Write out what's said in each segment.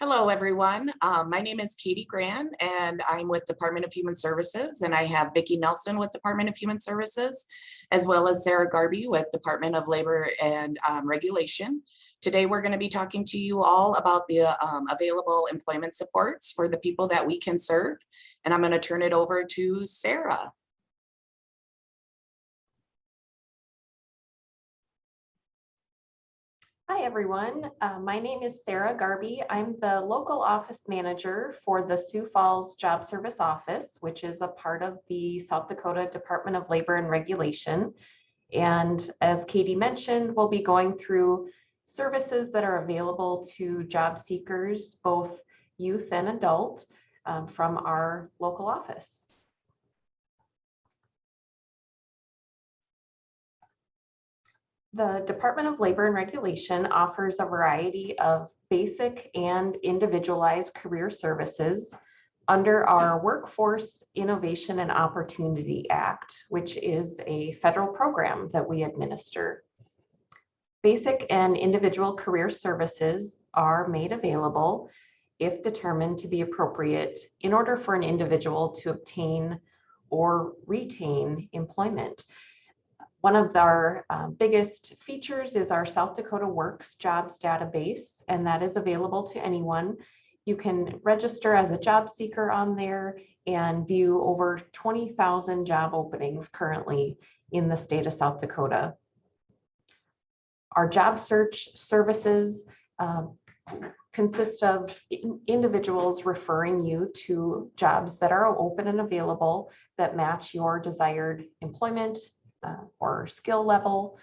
Hello, everyone. My name is Katie Gran, and I'm with Department of Human Services, and I have Vicki Nelson with Department of Human Services, as well as Sarah Garby with Department of Labor and Regulation. Today, we're going to be talking to you all about the available employment supports for the people that we can serve, and I'm going to turn it over to Sarah. Hi, everyone. My name is Sarah Garby. I'm the local office manager for the Sioux Falls Job Service Office, which is a part of the South Dakota Department of Labor and Regulation. And as Katie mentioned, we'll be going through services that are available to job seekers, both youth and adult, from our local office. The Department of Labor and Regulation offers a variety of basic and individualized career services under our Workforce Innovation and Opportunity Act, which is a federal program that we administer. Basic and individual career services are made available if determined to be appropriate in order for an individual to obtain or retain employment. One of our biggest features is our South Dakota Works jobs database, and that is available to anyone. You can register as a job seeker on there and view over 20,000 job openings currently in the state of South Dakota. Our job search services consist of individuals referring you to jobs that are open and available that match your desired employment or skill level.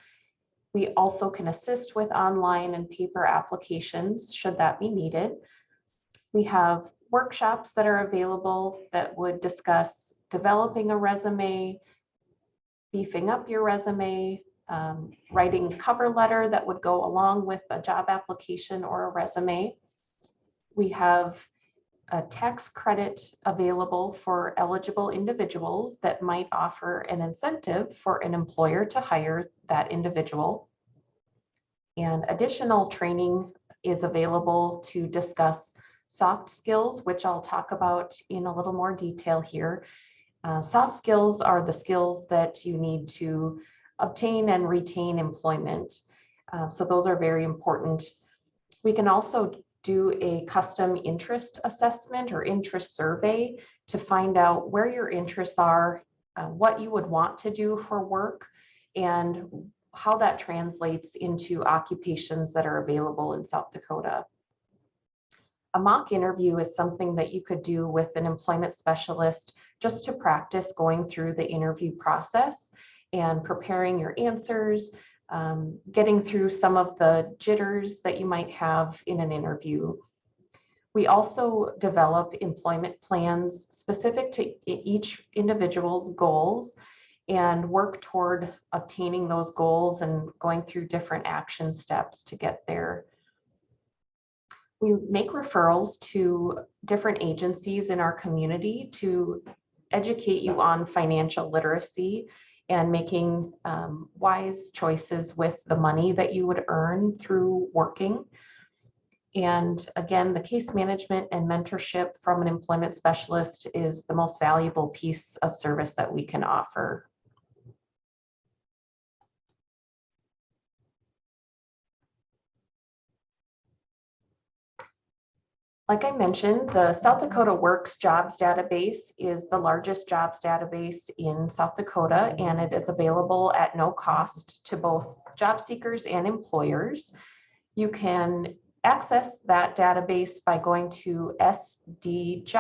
We also can assist with online and paper applications should that be needed. We have workshops that are available that would discuss developing a resume, beefing up your resume, writing a cover letter that would go along with a job application or a resume. We have a tax credit available for eligible individuals that might offer an incentive for an employer to hire that individual. And additional training is available to discuss soft skills, which I'll talk about in a little more detail here. Soft skills are the skills that you need to obtain and retain employment. So those are very important. We can also do a custom interest assessment or interest survey to find out where your interests are, what you would want to do for work, and how that translates into occupations that are available in South Dakota. A mock interview is something that you could do with an employment specialist just to practice going through the interview process and preparing your answers, getting through some of the jitters that you might have in an interview. We also develop employment plans specific to each individual's goals and work toward obtaining those goals and going through different action steps to get there. We make referrals to different agencies in our community to educate you on financial literacy and making wise choices with the money that you would earn through working. And again, the case management and mentorship from an employment specialist is the most valuable piece of service that we can offer. Like I mentioned, the South Dakota Works jobs database is the largest jobs database in South Dakota, and it is available at no cost to both job seekers and employers. You can access that database by going to sdjobs.org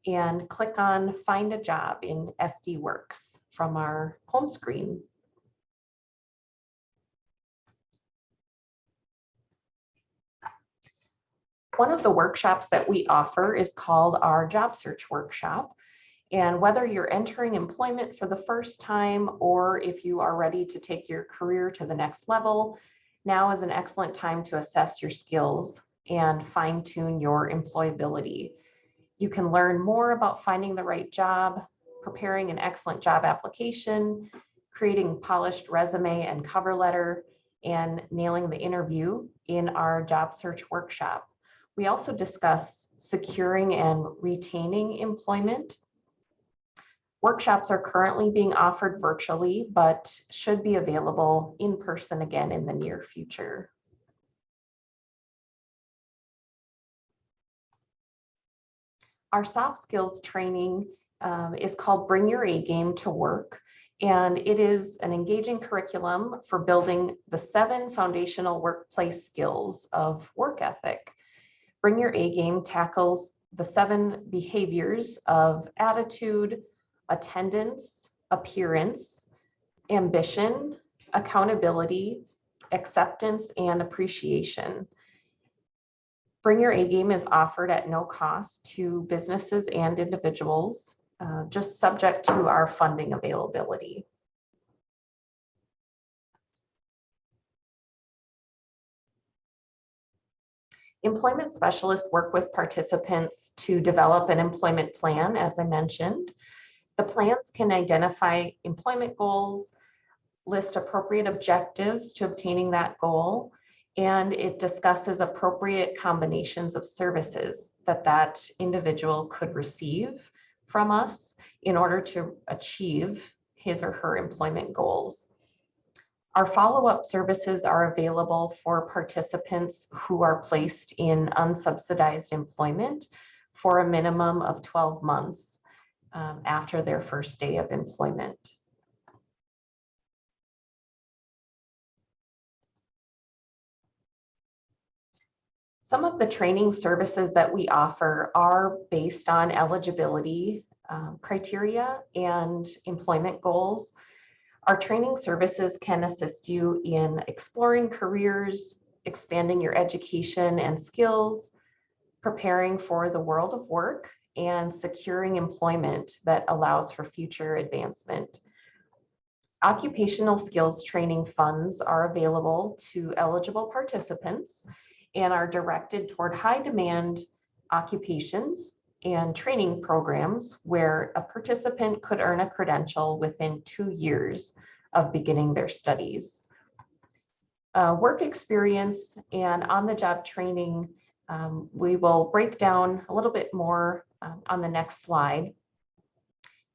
and click on Find a Job in SD Works from our home screen. One of the workshops that we offer is called our job search workshop. And whether you're entering employment for the first time or if you are ready to take your career to the next level, now is an excellent time to assess your skills and fine-tune your employability. You can learn more about finding the right job, preparing an excellent job application, creating polished resume and cover letter, and nailing the interview in our job search workshop. We also discuss securing and retaining employment. Workshops are currently being offered virtually, but should be available in person again in the near future. Our soft skills training is called Bring Your A Game to Work, and it is an engaging curriculum for building the 7 foundational workplace skills of work ethic. Bring Your A Game tackles the 7 behaviors of attitude, attendance, appearance, ambition, accountability, acceptance, and appreciation. Bring Your A Game is offered at no cost to businesses and individuals, just subject to our funding availability. Employment specialists work with participants to develop an employment plan, as I mentioned. The plans can identify employment goals, list appropriate objectives to obtaining that goal, and it discusses appropriate combinations of services that individual could receive from us in order to achieve his or her employment goals. Our follow-up services are available for participants who are placed in unsubsidized employment for a minimum of 12 months after their first day of employment. Some of the training services that we offer are based on eligibility criteria and employment goals. Our training services can assist you in exploring careers, expanding your education and skills, preparing for the world of work, and securing employment that allows for future advancement. Occupational skills training funds are available to eligible participants and are directed toward high demand occupations and training programs where a participant could earn a credential within 2 years of beginning their studies. Work experience and on-the-job training, we will break down a little bit more on the next slide.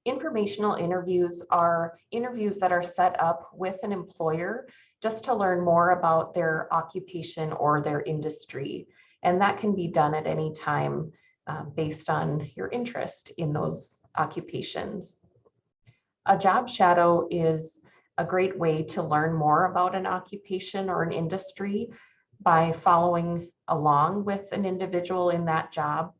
Informational interviews are interviews that are set up with an employer just to learn more about their occupation or their industry. And that can be done at any time based on your interest in those occupations. A job shadow is a great way to learn more about an occupation or an industry by following along with an individual in that job.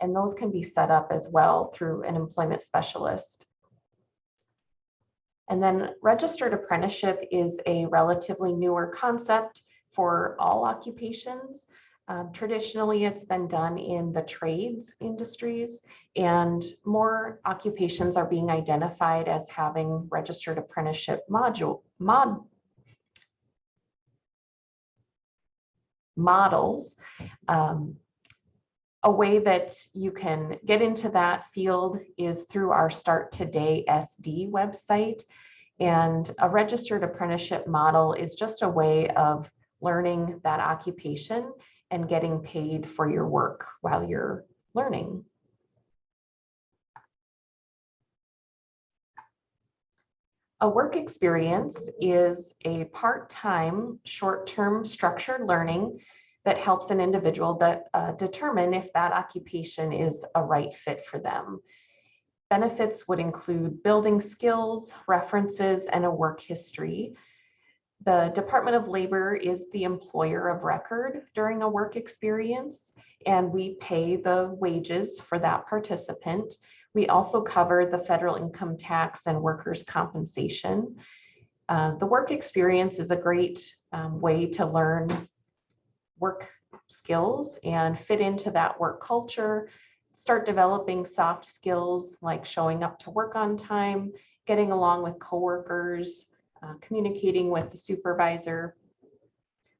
And those can be set up as well through an employment specialist. And then registered apprenticeship is a relatively newer concept for all occupations. Traditionally, it's been done in the trades industries, and more occupations are being identified as having registered apprenticeship models. A way that you can get into that field is through our Start Today SD website. And a registered apprenticeship model is just a way of learning that occupation and getting paid for your work while you're learning. A work experience is a part-time, short-term structured learning that helps an individual determine if that occupation is a right fit for them. Benefits would include building skills, references, and a work history. The Department of Labor is the employer of record during a work experience, and we pay the wages for that participant. We also cover the federal income tax and workers' compensation. The work experience is a great way to learn work skills and fit into that work culture, start developing soft skills like showing up to work on time, getting along with coworkers, communicating with the supervisor.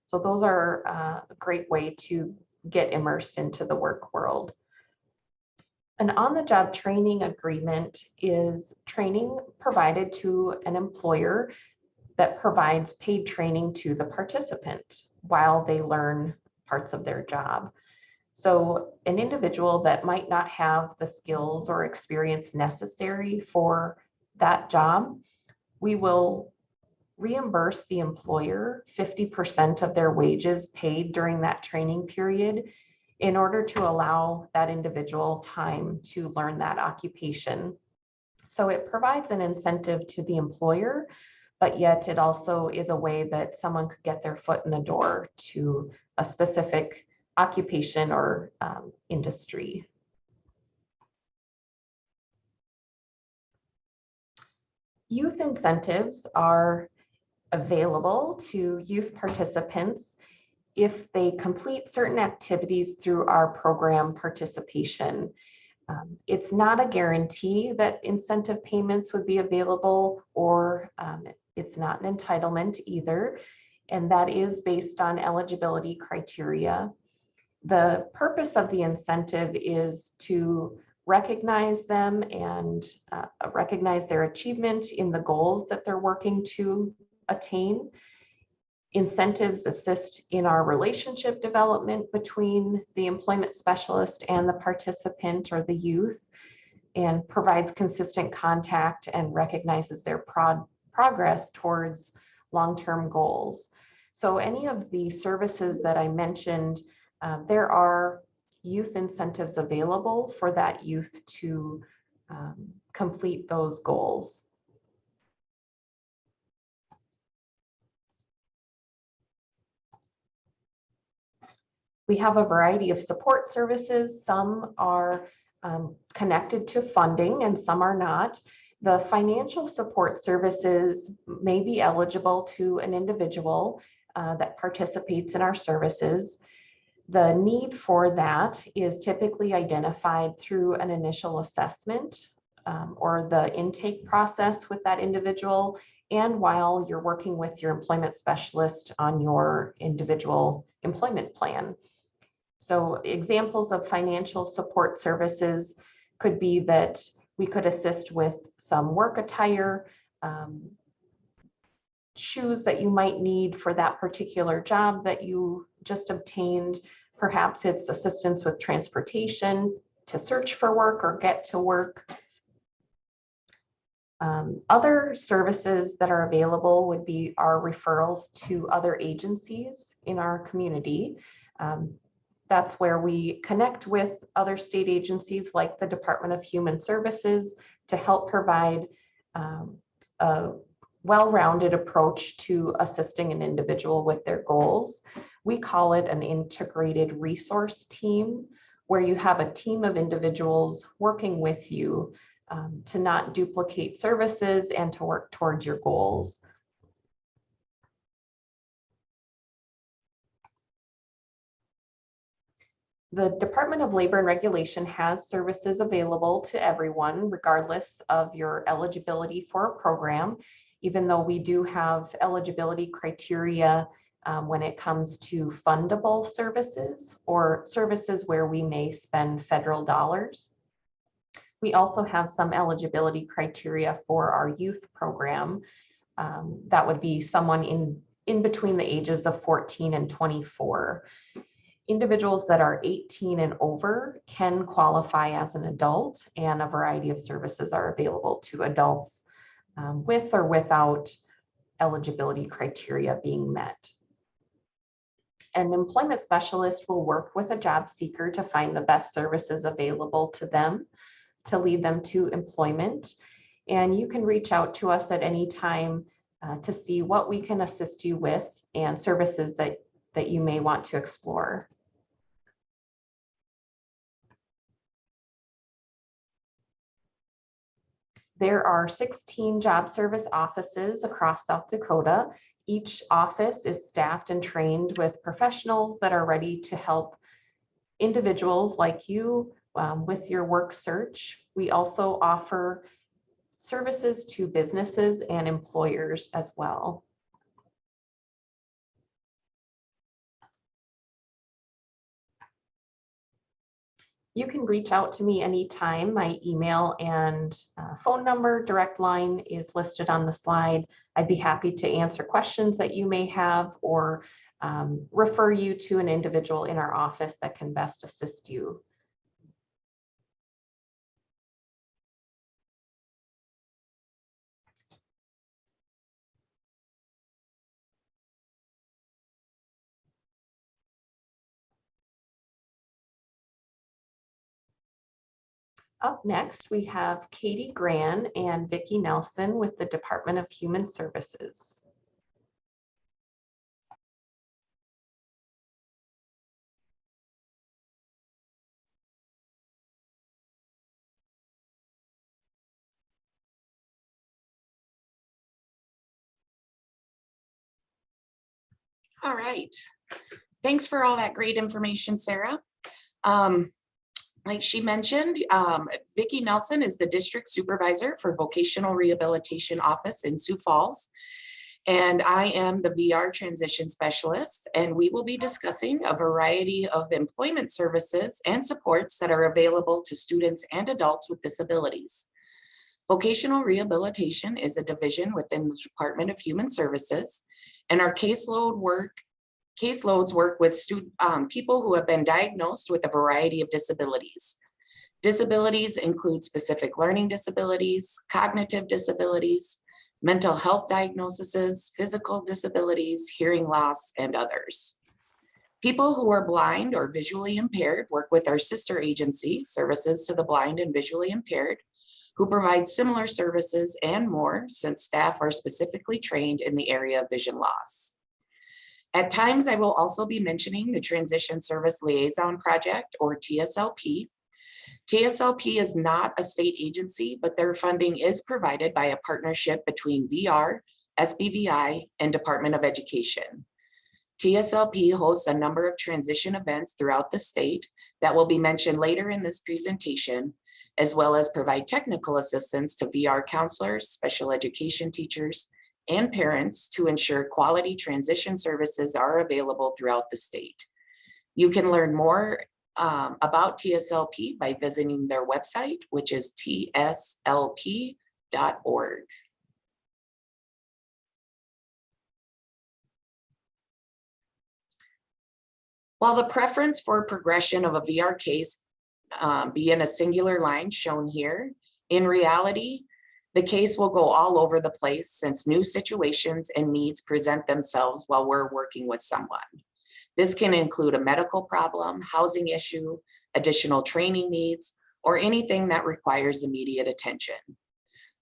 So those are a great way to get immersed into the work world. An on-the-job training agreement is training provided to an employer that provides paid training to the participant while they learn parts of their job. So an individual that might not have the skills or experience necessary for that job, we will reimburse the employer 50% of their wages paid during that training period in order to allow that individual time to learn that occupation. So it provides an incentive to the employer, but yet it also is a way that someone could get their foot in the door to a specific occupation or industry. Youth incentives are available to youth participants if they complete certain activities through our program participation. It's not a guarantee that incentive payments would be available, or it's not an entitlement either, and that is based on eligibility criteria. The purpose of the incentive is to recognize them and recognize their achievement in the goals that they're working to attain. Incentives assist in our relationship development between the employment specialist and the participant or the youth, and provides consistent contact and recognizes their progress towards long-term goals. So any of the services that I mentioned, there are youth incentives available for that youth to complete those goals. We have a variety of support services. Some are connected to funding and some are not. The financial support services may be eligible to an individual that participates in our services. The need for that is typically identified through an initial assessment or the intake process with that individual, and while you're working with your employment specialist on your individual employment plan. So examples of financial support services could be that we could assist with some work attire, shoes that you might need for that particular job that you just obtained. Perhaps it's assistance with transportation to search for work or get to work. Other services that are available would be our referrals to other agencies in our community. That's where we connect with other state agencies like the Department of Human Services to help provide a well-rounded approach to assisting an individual with their goals. We call it an integrated resource team, where you have a team of individuals working with you to not duplicate services and to work towards your goals. The Department of Labor and Regulation has services available to everyone, regardless of your eligibility for a program, even though we do have eligibility criteria when it comes to fundable services or services where we may spend federal dollars. We also have some eligibility criteria for our youth program. That would be someone in between the ages of 14 and 24. Individuals that are 18 and over can qualify as an adult, and a variety of services are available to adults with or without eligibility criteria being met. An employment specialist will work with a job seeker to find the best services available to them to lead them to employment. And you can reach out to us at any time to see what we can assist you with and services that you may want to explore. There are 16 job service offices across South Dakota. Each office is staffed and trained with professionals that are ready to help individuals like you with your work search. We also offer services to businesses and employers as well. You can reach out to me anytime. My email and phone number, direct line is listed on the slide. I'd be happy to answer questions that you may have or refer you to an individual in our office that can best assist you. Up next, we have Katie Gran and Vicki Nelson with the Department of Human Services. All right. Thanks for all that great information, Sarah. Like she mentioned, Vicki Nelson is the District Supervisor for Vocational Rehabilitation Office in Sioux Falls. And I am the VR Transition Specialist, and we will be discussing a variety of employment services and supports that are available to students and adults with disabilities. Vocational rehabilitation is a division within the Department of Human Services, and our caseloads work with people who have been diagnosed with a variety of disabilities. Disabilities include specific learning disabilities, cognitive disabilities, mental health diagnoses, physical disabilities, hearing loss, and others. People who are blind or visually impaired work with our sister agency, Services to the Blind and Visually Impaired, who provide similar services and more since staff are specifically trained in the area of vision loss. At times, I will also be mentioning the Transition Service Liaison Project, or TSLP. TSLP is not a state agency, but their funding is provided by a partnership between VR, SBVI, and Department of Education. TSLP hosts a number of transition events throughout the state that will be mentioned later in this presentation, as well as provide technical assistance to VR counselors, special education teachers, and parents to ensure quality transition services are available throughout the state. You can learn more about TSLP by visiting their website, which is tslp.org. While the preference for progression of a VR case be in a singular line shown here, in reality, the case will go all over the place since new situations and needs present themselves while we're working with someone. This can include a medical problem, housing issue, additional training needs, or anything that requires immediate attention.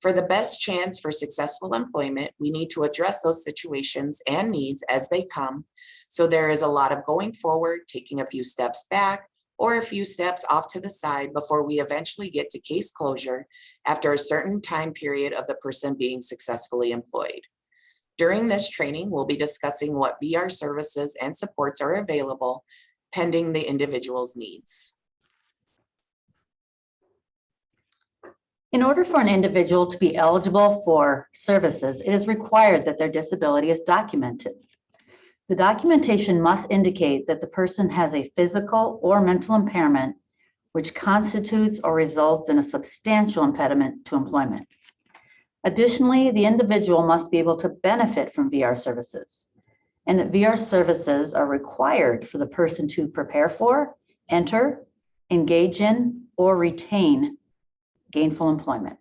For the best chance for successful employment, we need to address those situations and needs as they come. So there is a lot of going forward, taking a few steps back, or a few steps off to the side before we eventually get to case closure after a certain time period of the person being successfully employed. During this training, we'll be discussing what VR services and supports are available pending the individual's needs. In order for an individual to be eligible for services, it is required that their disability is documented. The documentation must indicate that the person has a physical or mental impairment which constitutes or results in a substantial impediment to employment. Additionally, the individual must be able to benefit from VR services, and that VR services are required for the person to prepare for, enter, engage in, or retain gainful employment.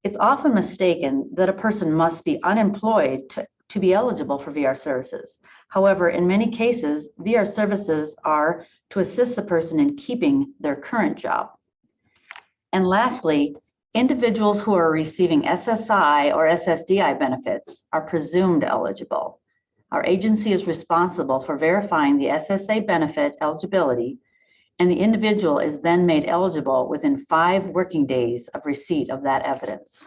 It's often mistaken that a person must be unemployed to be eligible for VR services. However, in many cases, VR services are to assist the person in keeping their current job. And lastly, individuals who are receiving SSI or SSDI benefits are presumed eligible. Our agency is responsible for verifying the SSA benefit eligibility, and the individual is then made eligible within 5 working days of receipt of that evidence.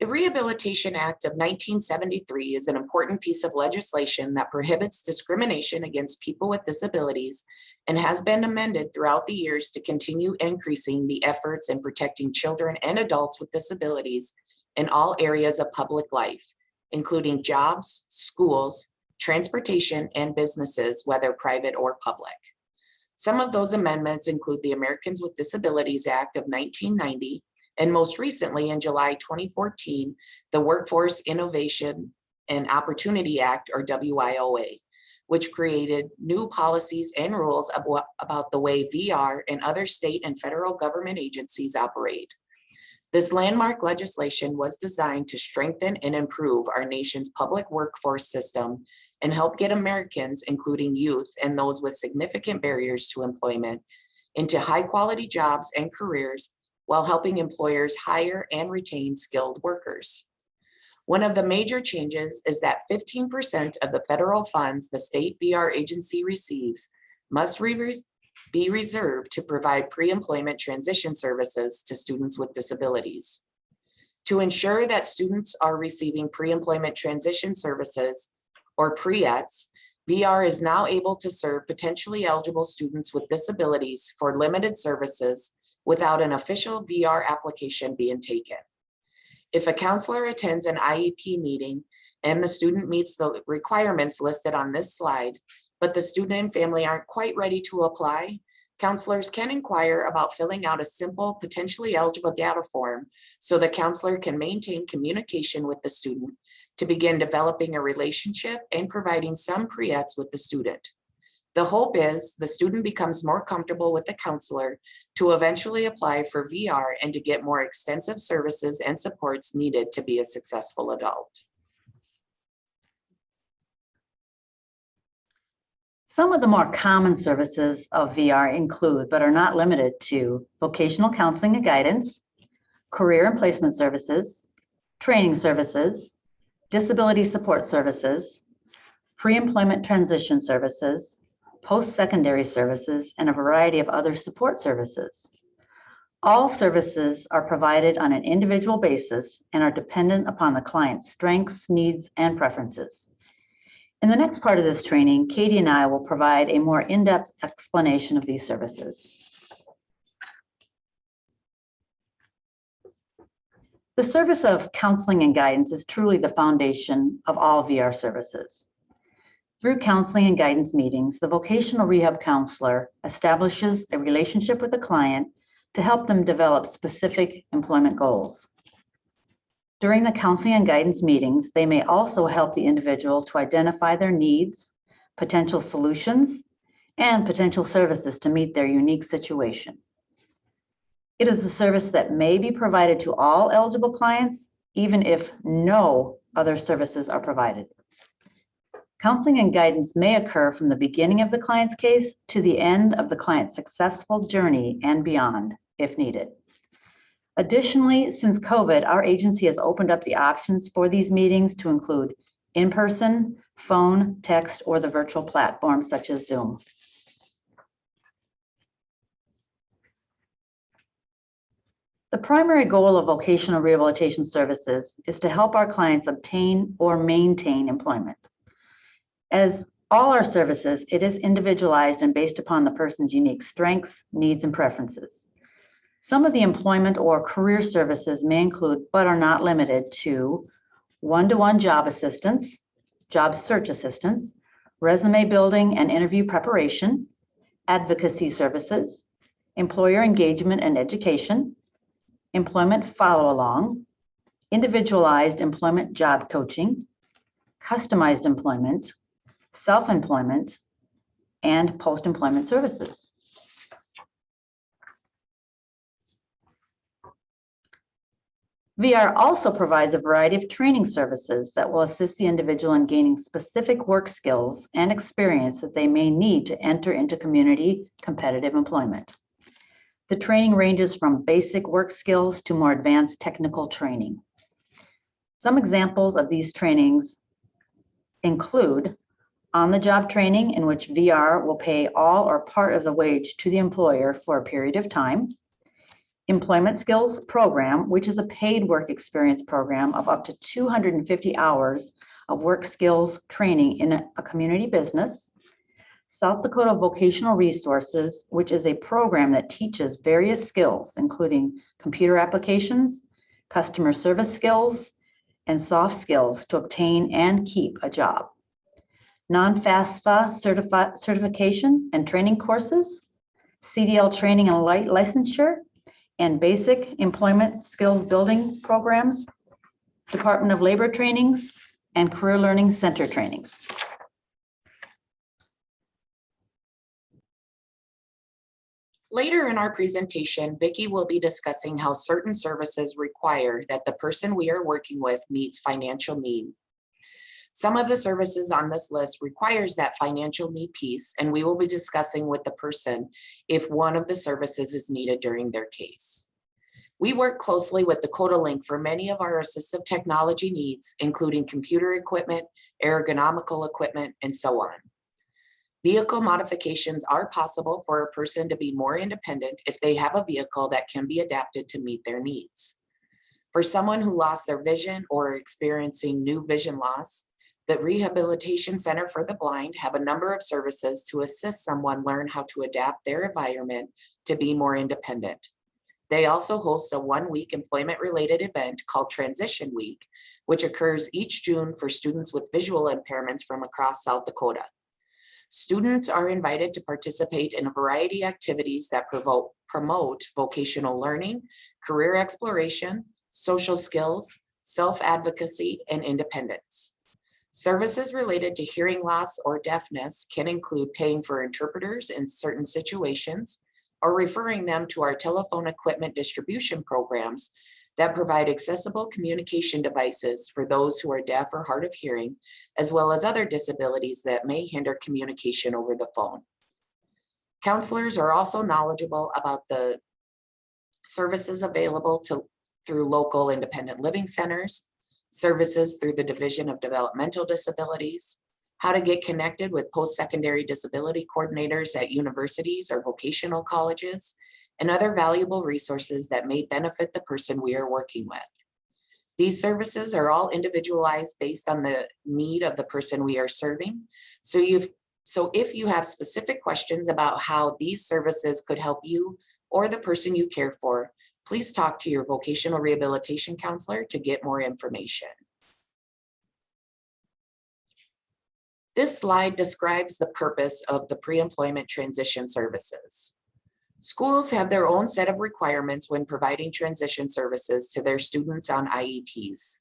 The Rehabilitation Act of 1973 is an important piece of legislation that prohibits discrimination against people with disabilities and has been amended throughout the years to continue increasing the efforts in protecting children and adults with disabilities in all areas of public life, including jobs, schools, transportation, and businesses, whether private or public. Some of those amendments include the Americans with Disabilities Act of 1990, and most recently in July 2014, the Workforce Innovation and Opportunity Act, or WIOA, which created new policies and rules about the way VR and other state and federal government agencies operate. This landmark legislation was designed to strengthen and improve our nation's public workforce system and help get Americans, including youth and those with significant barriers to employment, into high-quality jobs and careers while helping employers hire and retain skilled workers. One of the major changes is that 15% of the federal funds the state VR agency receives must be reserved to provide pre-employment transition services to students with disabilities. To ensure that students are receiving pre-employment transition services, or PREETs, VR is now able to serve potentially eligible students with disabilities for limited services without an official VR application being taken. If a counselor attends an IEP meeting and the student meets the requirements listed on this slide, but the student and family aren't quite ready to apply, counselors can inquire about filling out a simple, potentially eligible data form so the counselor can maintain communication with the student to begin developing a relationship and providing some PREETs with the student. The hope is the student becomes more comfortable with the counselor to eventually apply for VR and to get more extensive services and supports needed to be a successful adult. Some of the more common services of VR include, but are not limited to, vocational counseling and guidance, career and placement services, training services, disability support services, pre-employment transition services, post-secondary services, and a variety of other support services. All services are provided on an individual basis and are dependent upon the client's strengths, needs, and preferences. In the next part of this training, Katie and I will provide a more in-depth explanation of these services. The service of counseling and guidance is truly the foundation of all VR services. Through counseling and guidance meetings, the vocational rehab counselor establishes a relationship with the client to help them develop specific employment goals. During the counseling and guidance meetings, they may also help the individual to identify their needs, potential solutions, and potential services to meet their unique situation. It is a service that may be provided to all eligible clients, even if no other services are provided. Counseling and guidance may occur from the beginning of the client's case to the end of the client's successful journey and beyond, if needed. Additionally, since COVID, our agency has opened up the options for these meetings to include in-person, phone, text, or the virtual platforms such as Zoom. The primary goal of vocational rehabilitation services is to help our clients obtain or maintain employment. As all our services, it is individualized and based upon the person's unique strengths, needs, and preferences. Some of the employment or career services may include, but are not limited to, one-to-one job assistance, job search assistance, resume building and interview preparation, advocacy services, employer engagement and education, employment follow-along, individualized employment job coaching, customized employment, self-employment, and post-employment services. VR also provides a variety of training services that will assist the individual in gaining specific work skills and experience that they may need to enter into community competitive employment. The training ranges from basic work skills to more advanced technical training. Some examples of these trainings include on-the-job training, in which VR will pay all or part of the wage to the employer for a period of time. Employment Skills Program, which is a paid work experience program of up to 250 hours of work skills training in a community business. South Dakota Vocational Resources, which is a program that teaches various skills, including computer applications, customer service skills, and soft skills to obtain and keep a job. Non-FAFSA certification and training courses, CDL training and licensure, and basic employment skills building programs, Department of Labor trainings, and Career Learning Center trainings. Later in our presentation, Vicki will be discussing how certain services require that the person we are working with meets financial need. Some of the services on this list requires that financial need piece, and we will be discussing with the person if one of the services is needed during their case. We work closely with Dakota Link for many of our assistive technology needs, including computer equipment, ergonomical equipment, and so on. Vehicle modifications are possible for a person to be more independent if they have a vehicle that can be adapted to meet their needs. For someone who lost their vision or experiencing new vision loss, the Rehabilitation Center for the Blind have a number of services to assist someone learn how to adapt their environment to be more independent. They also host a one-week employment-related event called Transition Week, which occurs each June for students with visual impairments from across South Dakota. Students are invited to participate in a variety of activities that promote vocational learning, career exploration, social skills, self-advocacy, and independence. Services related to hearing loss or deafness can include paying for interpreters in certain situations or referring them to our telephone equipment distribution programs that provide accessible communication devices for those who are deaf or hard of hearing, as well as other disabilities that may hinder communication over the phone. Counselors are also knowledgeable about the services available through local independent living centers, services through the Division of Developmental Disabilities, how to get connected with post-secondary disability coordinators at universities or vocational colleges, and other valuable resources that may benefit the person we are working with. These services are all individualized based on the need of the person we are serving. So if you have specific questions about how these services could help you or the person you care for, please talk to your vocational rehabilitation counselor to get more information. This slide describes the purpose of the pre-employment transition services. Schools have their own set of requirements when providing transition services to their students on IEPs.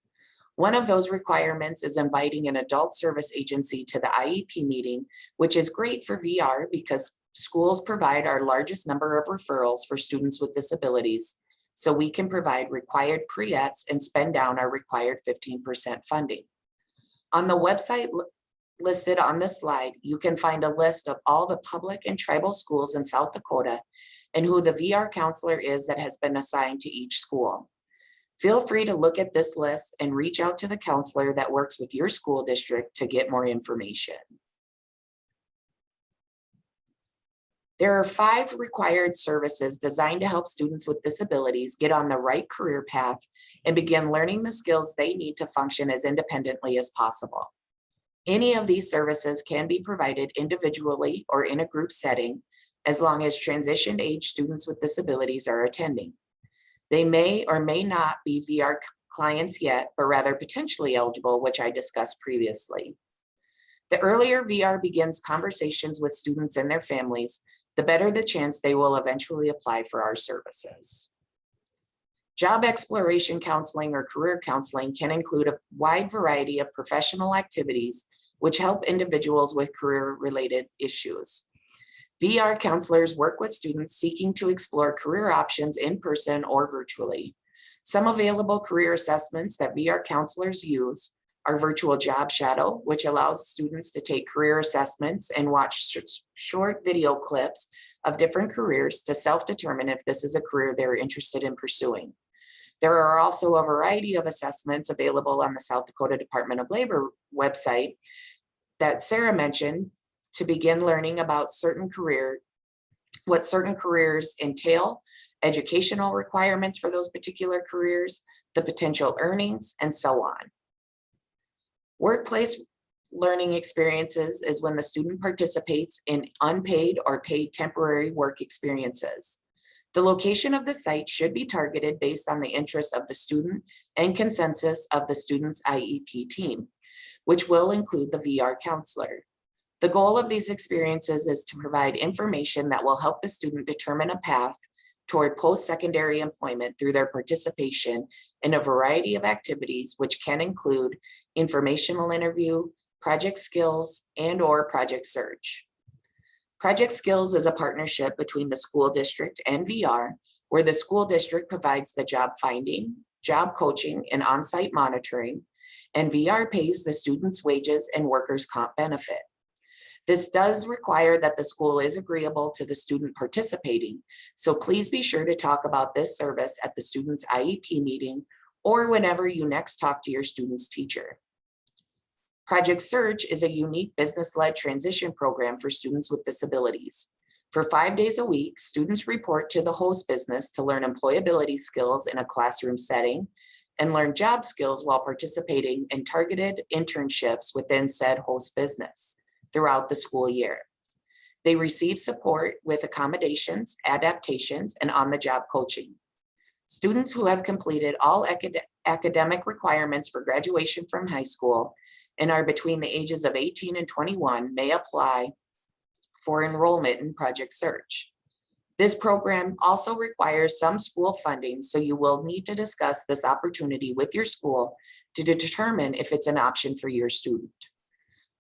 One of those requirements is inviting an adult service agency to the IEP meeting, which is great for VR because schools provide our largest number of referrals for students with disabilities, so we can provide required pre-ETs and spend down our required 15% funding. On the website listed on this slide, you can find a list of all the public and tribal schools in South Dakota and who the VR counselor is that has been assigned to each school. Feel free to look at this list and reach out to the counselor that works with your school district to get more information. There are 5 required services designed to help students with disabilities get on the right career path and begin learning the skills they need to function as independently as possible. Any of these services can be provided individually or in a group setting, as long as transitioned age students with disabilities are attending. They may or may not be VR clients yet, but rather potentially eligible, which I discussed previously. The earlier VR begins conversations with students and their families, the better the chance they will eventually apply for our services. Job exploration counseling or career counseling can include a wide variety of professional activities which help individuals with career-related issues. VR counselors work with students seeking to explore career options in person or virtually. Some available career assessments that VR counselors use are virtual job shadow, which allows students to take career assessments and watch short video clips of different careers to self-determine if this is a career they're interested in pursuing. There are also a variety of assessments available on the South Dakota Department of Labor website that Sarah mentioned to begin learning about what certain careers entail, educational requirements for those particular careers, the potential earnings, and so on. Workplace learning experiences is when the student participates in unpaid or paid temporary work experiences. The location of the site should be targeted based on the interest of the student and consensus of the student's IEP team, which will include the VR counselor. The goal of these experiences is to provide information that will help the student determine a path toward post-secondary employment through their participation in a variety of activities, which can include informational interview, project skills, and/or project search. Project Skills is a partnership between the school district and VR, where the school district provides the job finding, job coaching, and on-site monitoring, and VR pays the student's wages and workers' comp benefit. This does require that the school is agreeable to the student participating, so please be sure to talk about this service at the student's IEP meeting or whenever you next talk to your student's teacher. Project Search is a unique business-led transition program for students with disabilities. For 5 days a week, students report to the host business to learn employability skills in a classroom setting and learn job skills while participating in targeted internships within said host business throughout the school year. They receive support with accommodations, adaptations, and on-the-job coaching. Students who have completed all academic requirements for graduation from high school and are between the ages of 18 and 21 may apply for enrollment in Project Search. This program also requires some school funding, so you will need to discuss this opportunity with your school to determine if it's an option for your student.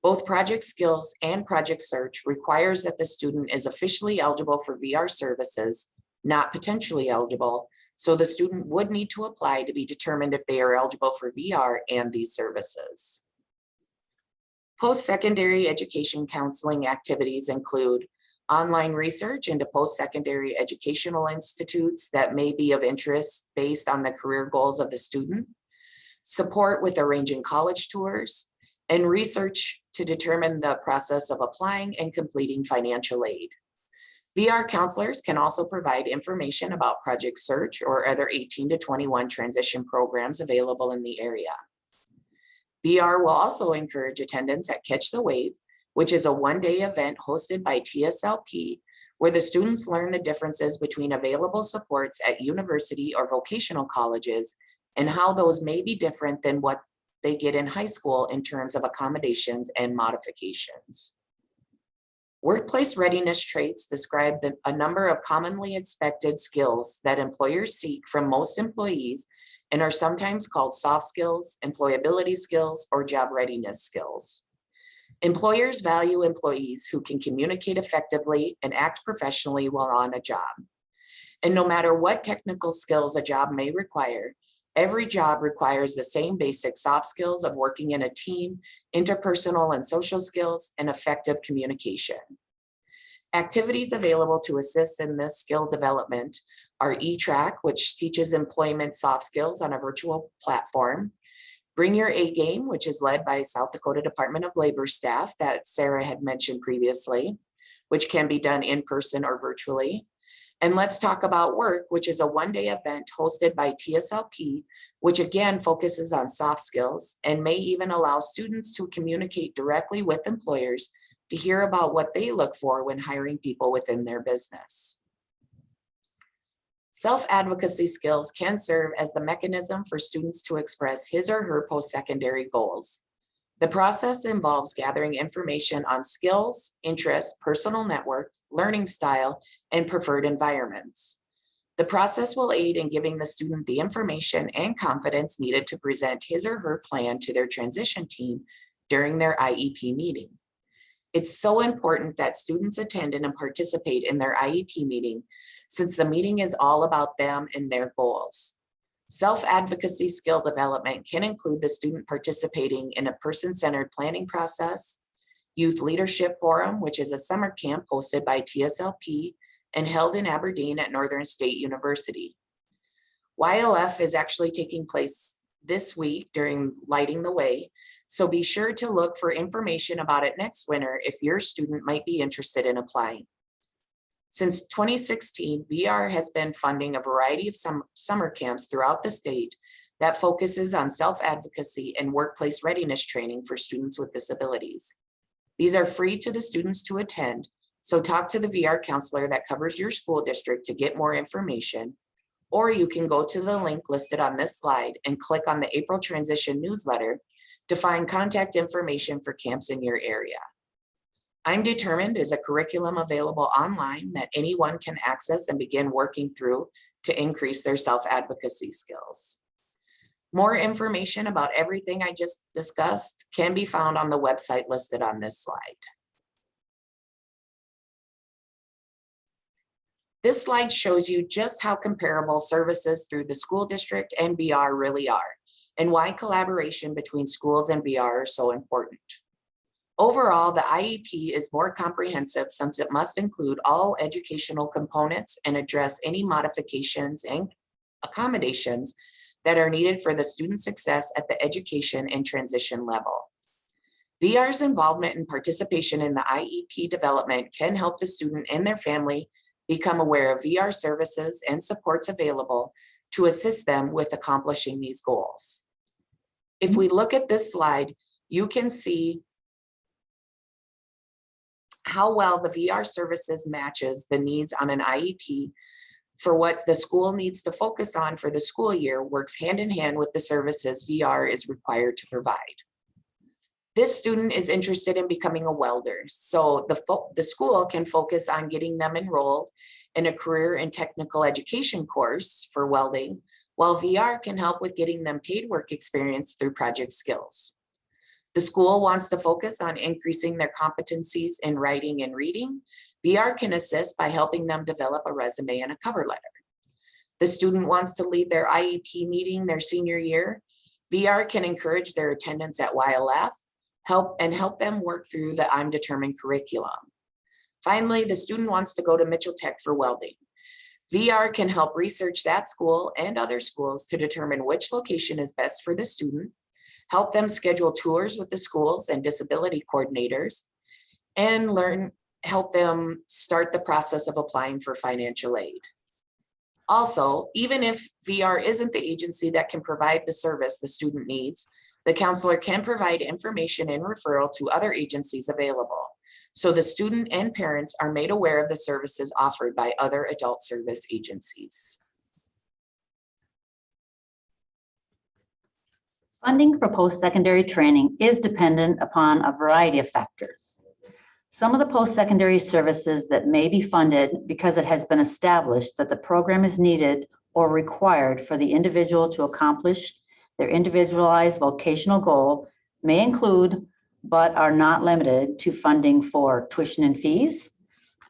Both Project Skills and Project Search requires that the student is officially eligible for VR services, not potentially eligible, so the student would need to apply to be determined if they are eligible for VR and these services. Post-secondary education counseling activities include online research into post-secondary educational institutes that may be of interest based on the career goals of the student, support with arranging college tours, and research to determine the process of applying and completing financial aid. VR counselors can also provide information about Project Search or other 18 to 21 transition programs available in the area. VR will also encourage attendance at Catch the Wave, which is a one-day event hosted by TSLP, where the students learn the differences between available supports at university or vocational colleges and how those may be different than what they get in high school in terms of accommodations and modifications. Workplace readiness traits describe a number of commonly expected skills that employers seek from most employees and are sometimes called soft skills, employability skills, or job readiness skills. Employers value employees who can communicate effectively and act professionally while on a job. And no matter what technical skills a job may require, every job requires the same basic soft skills of working in a team, interpersonal and social skills, and effective communication. Activities available to assist in this skill development are eTrack, which teaches employment soft skills on a virtual platform, Bring Your A Game, which is led by South Dakota Department of Labor staff that Sarah had mentioned previously, which can be done in person or virtually. And Let's Talk About Work, which is a one-day event hosted by TSLP, which again focuses on soft skills and may even allow students to communicate directly with employers to hear about what they look for when hiring people within their business. Self-advocacy skills can serve as the mechanism for students to express his or her post-secondary goals. The process involves gathering information on skills, interests, personal network, learning style, and preferred environments. The process will aid in giving the student the information and confidence needed to present his or her plan to their transition team during their IEP meeting. It's so important that students attend and participate in their IEP meeting, since the meeting is all about them and their goals. Self-advocacy skill development can include the student participating in a person-centered planning process, Youth Leadership Forum, which is a summer camp hosted by TSLP and held in Aberdeen at Northern State University. YLF is actually taking place this week during Lighting the Way, so be sure to look for information about it next winter if your student might be interested in applying. Since 2016, VR has been funding a variety of summer camps throughout the state that focuses on self-advocacy and workplace readiness training for students with disabilities. These are free to the students to attend, So talk to the VR counselor that covers your school district to get more information, or you can go to the link listed on this slide and click on the April Transition newsletter to find contact information for camps in your area. I'm Determined is a curriculum available online that anyone can access and begin working through to increase their self-advocacy skills. More information about everything I just discussed can be found on the website listed on this slide. This slide shows you just how comparable services through the school district and VR really are, and why collaboration between schools and VR are so important. Overall, the IEP is more comprehensive since it must include all educational components and address any modifications and accommodations that are needed for the student success at the education and transition level. VR's involvement and participation in the IEP development can help the student and their family become aware of VR services and supports available to assist them with accomplishing these goals. If we look at this slide, you can see how well the VR services matches the needs on an IEP for what the school needs to focus on for the school year works hand in hand with the services VR is required to provide. This student is interested in becoming a welder, so the school can focus on getting them enrolled in a career and technical education course for welding, while VR can help with getting them paid work experience through project skills. The school wants to focus on increasing their competencies in writing and reading. VR can assist by helping them develop a resume and a cover letter. The student wants to lead their IEP meeting their senior year. VR can encourage their attendance at YLF, help them work through the I'm Determined curriculum. Finally, the student wants to go to Mitchell Tech for welding. VR can help research that school and other schools to determine which location is best for the student, help them schedule tours with the schools and disability coordinators, and help them start the process of applying for financial aid. Also, even if VR isn't the agency that can provide the service the student needs, the counselor can provide information and referral to other agencies available, so the student and parents are made aware of the services offered by other adult service agencies. Funding for post-secondary training is dependent upon a variety of factors. Some of the post-secondary services that may be funded because it has been established that the program is needed or required for the individual to accomplish their individualized vocational goal may include, but are not limited to, funding for tuition and fees,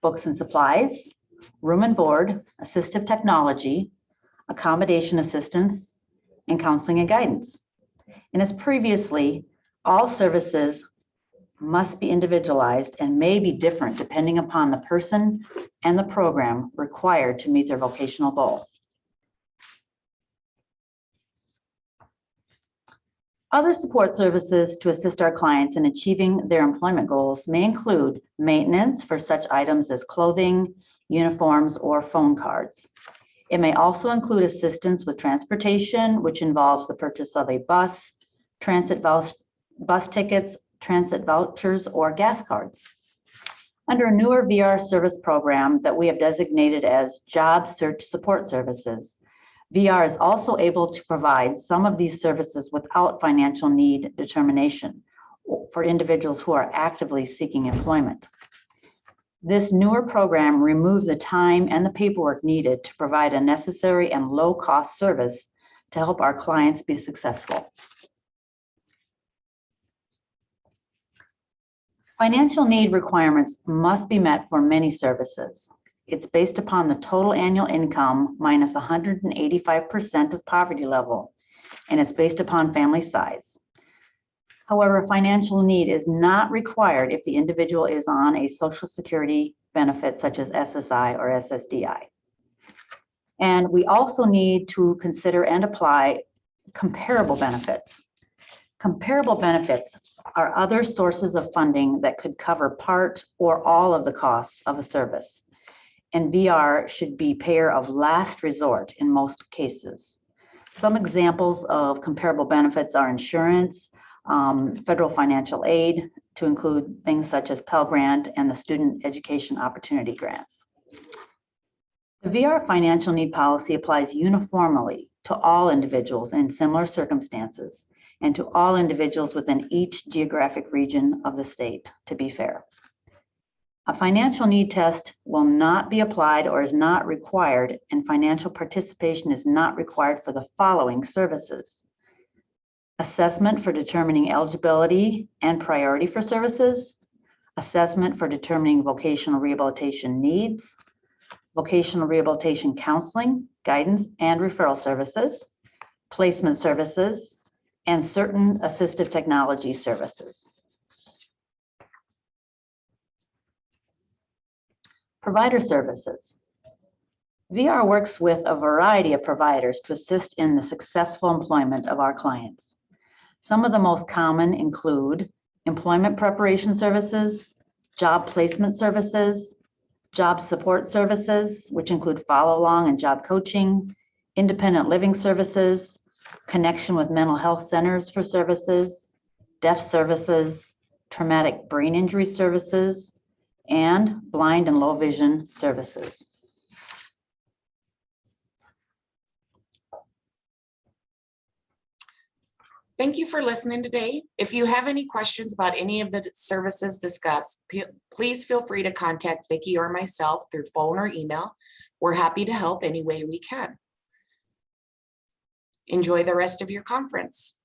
books and supplies, room and board, assistive technology, accommodation assistance, and counseling and guidance. And as previously, all services must be individualized and may be different depending upon the person and the program required to meet their vocational goal. Other support services to assist our clients in achieving their employment goals may include maintenance for such items as clothing, uniforms, or phone cards. It may also include assistance with transportation, which involves the purchase of a bus, bus tickets, transit vouchers, or gas cards. Under a newer VR service program that we have designated as Job Search Support Services, VR is also able to provide some of these services without financial need determination for individuals who are actively seeking employment. This newer program removed the time and the paperwork needed to provide a necessary and low-cost service to help our clients be successful. Financial need requirements must be met for many services. It's based upon the total annual income minus 185% of poverty level, and it's based upon family size. However, financial need is not required if the individual is on a Social Security benefit such as SSI or SSDI. And we also need to consider and apply comparable benefits. Comparable benefits are other sources of funding that could cover part or all of the costs of a service. And VR should be payer of last resort in most cases. Some examples of comparable benefits are insurance, federal financial aid, to include things such as Pell Grant and the Student Education Opportunity Grants. The VR financial need policy applies uniformly to all individuals in similar circumstances and to all individuals within each geographic region of the state, to be fair. A financial need test will not be applied or is not required, and financial participation is not required for the following services: assessment for determining eligibility and priority for services, assessment for determining vocational rehabilitation needs, vocational rehabilitation counseling, guidance, and referral services, placement services, and certain assistive technology services. Provider services. VR works with a variety of providers to assist in the successful employment of our clients. Some of the most common include employment preparation services, job placement services, job support services, which include follow-along and job coaching, independent living services, connection with mental health centers for services, deaf services, traumatic brain injury services, and blind and low vision services. Thank you for listening today. If you have any questions about any of the services discussed, please feel free to contact Vicki or myself through phone or email. We're happy to help any way we can. Enjoy the rest of your conference.